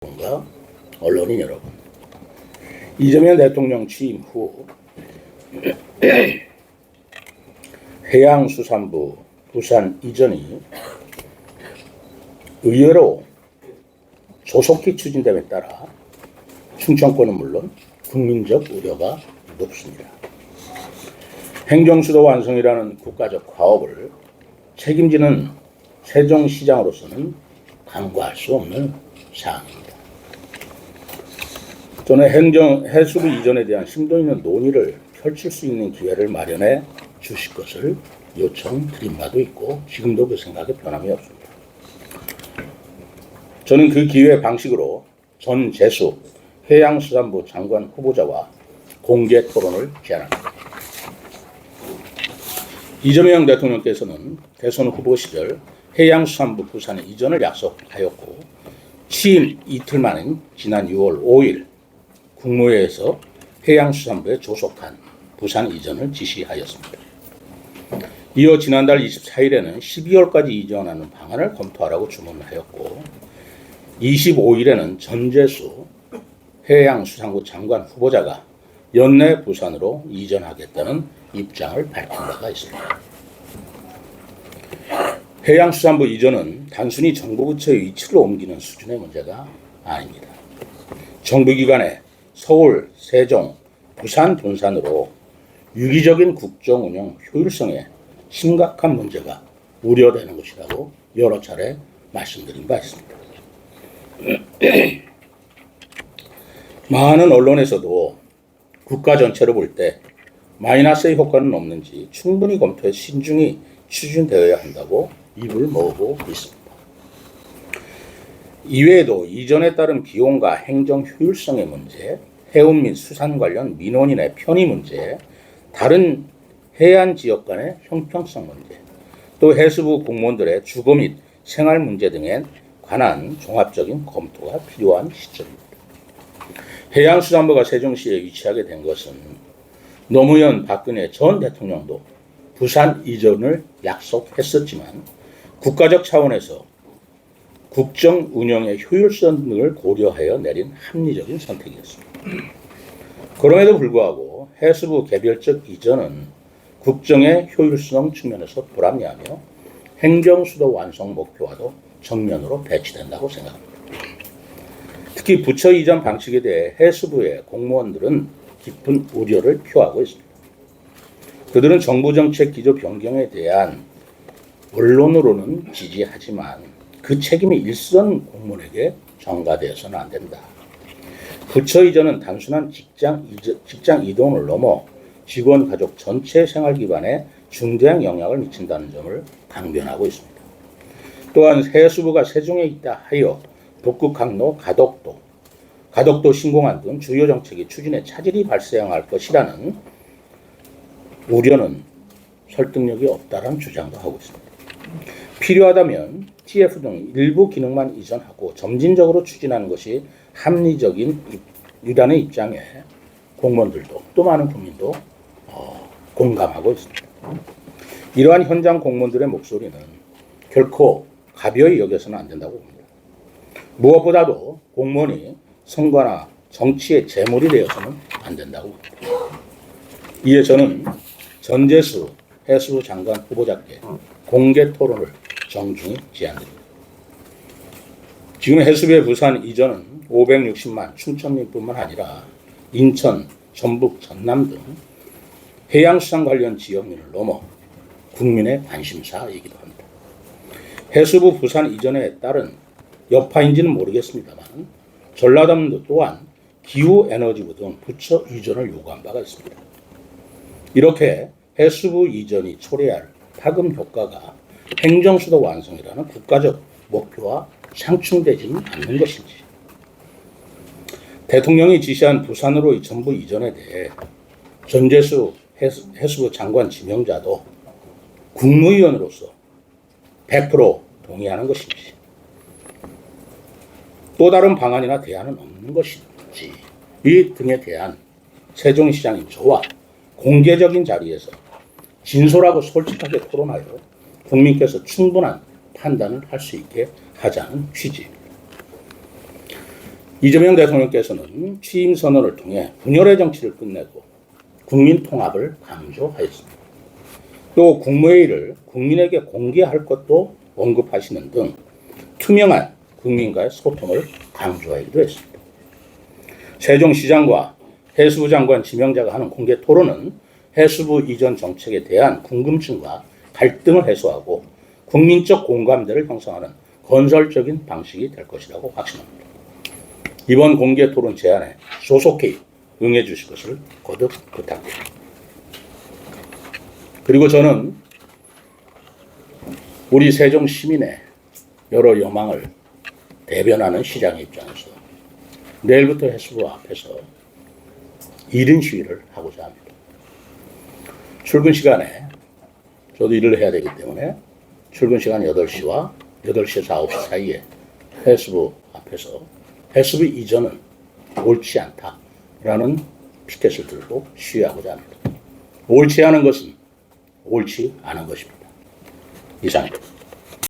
여러분과 언론인 여러분, 이재명 대통령 취임 후 해양수산부 부산 이전이 의외로 조속히 추진됨에 따라 충청권은 물론 국민적 우려가 높습니다. 행정수도 완성이라는 국가적 과업을 책임지는 세종시장으로서는 간과할 수 없는 사항입니다. 저는 해수부 이전에 대한 심도 있는 논의를 펼칠 수 있는 기회를 마련해 주실 것을 요청드린 바도 있고 지금도 그 생각에 변함이 없습니다. 저는 그 기회 방식으로 전재수 해양수산부 장관 후보자와 공개 토론을 제안합니다. 이재명 대통령께서는 대선 후보 시절 해양수산부 부산의 이전을 약속하였고 취임 이틀 만인 지난 6월 5일 국무회의에서 해양수산부에 조속한 부산 이전을 지시하였습니다. 이어 지난달 24일에는 12월까지 이전하는 방안을 검토하라고 주문하였고 25일에는 전재수 해양수산부 장관 후보자가 연내 부산으로 이전하겠다는 입장을 밝힌 바가 있습니다. 해양수산부 이전은 단순히 정부 부처의 위치를 옮기는 수준의 문제가 아닙니다. 정부기관의 서울, 세종, 부산 분산으로 유기적인 국정운영 효율성에 심각한 문제가 우려되는 것이라고 여러 차례 말씀드린 바 있습니다. 많은 언론에서도 국가 전체로 볼 때 마이너스의 효과는 없는지 충분히 검토해 신중히 추진되어야 한다고 입을 모으고 있습니다. 이외에도 이전에 따른 비용과 행정 효율성의 문제, 해운 및 수산 관련 민원인의 편의 문제, 다른 해안 지역 간의 형평성 문제, 또 해수부 공무원들의 주거 및 생활 문제 등에 관한 종합적인 검토가 필요한 시점입니다. 해양수산부가 세종시에 위치하게 된 것은 노무현 박근혜 전 대통령도 부산 이전을 약속했었지만 국가적 차원에서 국정 운영의 효율성 등을 고려하여 내린 합리적인 선택이었습니다. 그럼에도 불구하고 해수부 개별적 이전은 국정의 효율성 측면에서 불합리하며 행정수도 완성 목표와도 정면으로 배치된다고 생각합니다. 특히 부처 이전 방식에 대해 해수부의 공무원들은 깊은 우려를 표하고 있습니다. 그들은 정부 정책 기조 변경에 대한 원론으로는 지지하지만 그 책임이 일선 공무원에게 전가되어서는 안 된다. 부처 이전은 단순한 직장 이동을 넘어 직원 가족 전체 생활 기반에 중대한 영향을 미친다는 점을 강변하고 있습니다. 또한 해수부가 세종에 있다 하여 북극 항로 가덕도 신공항 등 주요 정책의 추진에 차질이 발생할 것이라는 우려는 설득력이 없다는 주장도 하고 있습니다. 필요하다면 TF 등 일부 기능만 이전하고 점진적으로 추진하는 것이 합리적인 이라는 입장에 공무원들도 또 많은 국민도 공감하고 있습니다. 이러한 현장 공무원들의 목소리는 결코 가벼이 여겨서는 안 된다고 봅니다. 무엇보다도 공무원이 선거나 정치의 재물이 되어서는 안 된다고 봅니다. 이에 저는 전재수 해수부 장관 후보자께 공개 토론을 정중히 제안드립니다. 지금 해수부의 부산 이전은 560만 춘천민뿐만 아니라 인천, 전북, 전남 등 해양수산 관련 지역민을 넘어 국민의 관심사이기도 합니다. 해수부 부산 이전에 따른 여파인지는 모르겠습니다만 전라남도 또한 기후에너지부 등 부처 이전을 요구한 바가 있습니다. 이렇게 해수부 이전이 초래할 파급 효과가 행정수도 완성이라는 국가적 목표와 상충되지 않는 것인지, 대통령이 지시한 부산으로의 전부 이전에 대해 전재수 해수부 장관 지명자도 국무위원으로서 100% 동의하는 것인지, 또 다른 방안이나 대안은 없는 것인지 이 등에 대한 세종시장인 저와 공개적인 자리에서 진솔하고 솔직하게 토론하여 국민께서 충분한 판단을 할 수 있게 하자는 취지입니다. 이재명 대통령께서는 취임 선언을 통해 분열의 정치를 끝내고 국민 통합을 강조하였습니다. 또 국무회의를 국민에게 공개할 것도 언급하시는 등 투명한 국민과의 소통을 강조하기도 했습니다. 세종시장과 해수부 장관 지명자가 하는 공개 토론은 해수부 이전 정책에 대한 궁금증과 갈등을 해소하고 국민적 공감대를 형성하는 건설적인 방식이 될 것이라고 확신합니다. 이번 공개 토론 제안에 소속히 응해 주실 것을 거듭 부탁드립니다. 그리고 저는 우리 세종 시민의 여러 여망을 대변하는 시장의 입장에서 내일부터 해수부 앞에서 1인 시위를 하고자 합니다. 출근 시간에 저도 일을 해야 되기 때문에 출근 시간 8시와 8시에서 9시 사이에 해수부 앞에서 해수부 이전은 옳지 않다라는 피켓을 들고 시위하고자 합니다. 옳지 않은 것은 옳지 않은 것입니다. 이상입니다.